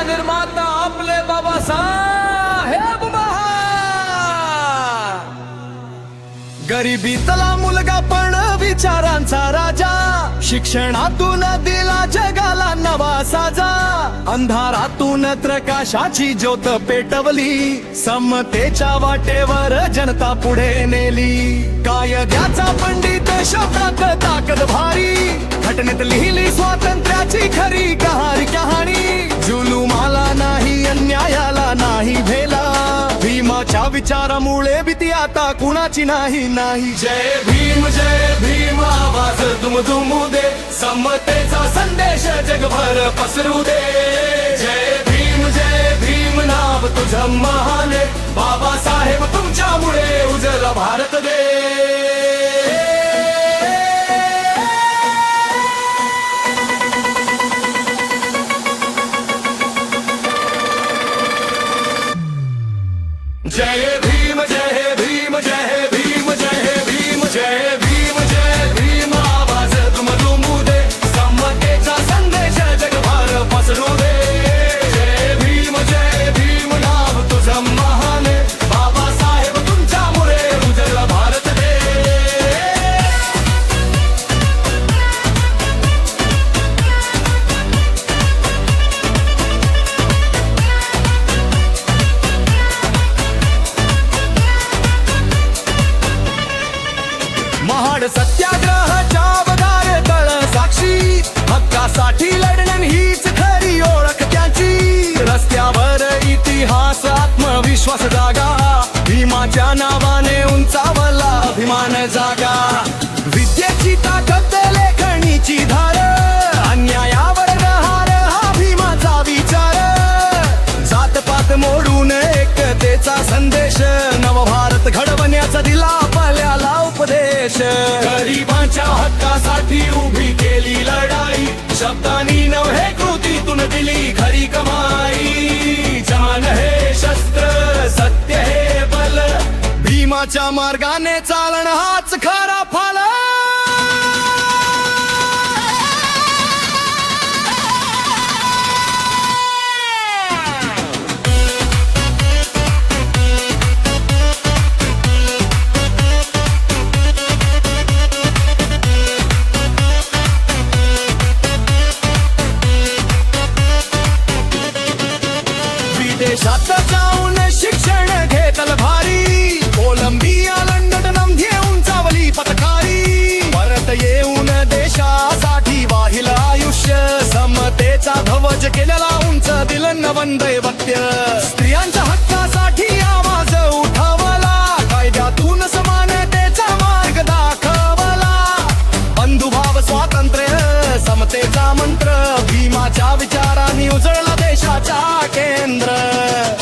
निर्माता आपले बाबासाहेब महान. गरिबीतला मुलगा पण विचारांचा राजा, शिक्षणातून दिला जगाला नवा साजा. अंधारातून प्रकाशाची ज्योत पेटवली, समतेच्या वाटेवर जनता पुढे नेली. कायद्याचा पंडित शब्दात ताकद भारी, घटनेत लिहिली स्वातंत्र्याची खरी कहाणी. जुलुमाला नाही, अन्यायाला नाही भेला, भीमाच्या विचारामुळे भीती आता कुणाची नाही. जय भीम आवाज दुमदुमू दे, समतेचा संदेश जगभर पसरू दे. जय भीम नाव तुझं महान, बाबासाहेब तुमच्यामुळे उजळला भारत दे. जय भीम जय भीम जय भीम जय भीम जय भीम जय भीम आवाज दुमदुमू दे, समतेचा संदेश जगभर पसरू दे. जय भीम नाव तुझं महान, बाबासाहेब तुमच्यामुळे उजळला भारत दे. महाड सत्याग्रहाच्या अवघार तळ साक्षी, हक्कासाठी लढण हीच खरी ओळख त्याची. रस्त्यावर इतिहास आत्मविश्वास जागा, भीमाच्या नावाने उंचावला अभिमान जागा. विद्येची ताकद लेखणीची धार, अन्यायावर हार हा भीमाचा विचार. जातपात मोडून एकतेचा संदेश, नवभारत घडवण्याचा दिला आपल्याला उपदेश. गरिबांच्या हक्कासाठी उभी केली लढाई, शब्दांनी नव्हे कृतीतून दिली खरी कमाई. जान हे शस्त्र, सत्य हे बल, भीमाच्या मार्गाने चालण हाच खरा फल. देशात जाऊन शिक्षण घेतल भारी, कोलंबिया लंडन घेऊन चावली पथकारी. परत येऊन देशासाठी वाहिल आयुष्य, समतेचा ध्वज केलेला उंच दिलं नवं दैवत्य. स्त्रियांच्या हक्कासाठी आवाज उठवला, कायद्यातून समानतेचा मार्ग दाखवला. बंधुभाव स्वातंत्र्य समतेचा मंत्र, भीमाच्या विचारांनी उजळला देशाचा केंद्र.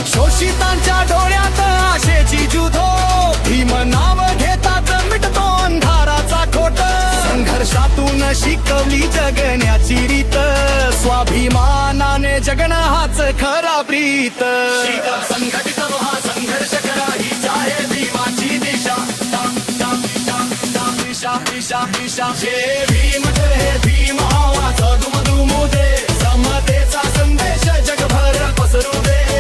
शोषितांच्या डोळ्यात आशेची जुधो, भीम नाव घेतात मिटतो अंधाराचा खोट. संघर्षातून शिकवली जगण्याची रीत, स्वाभिमानाने जगणं हाच खरा प्रीत. संघटित हा संघर्ष करा, हीच आहे भीमाची दिशा. दिशा जय भीम आवाज दुमदुमू दे, समतेचा संदेश जगभर पसरू दे.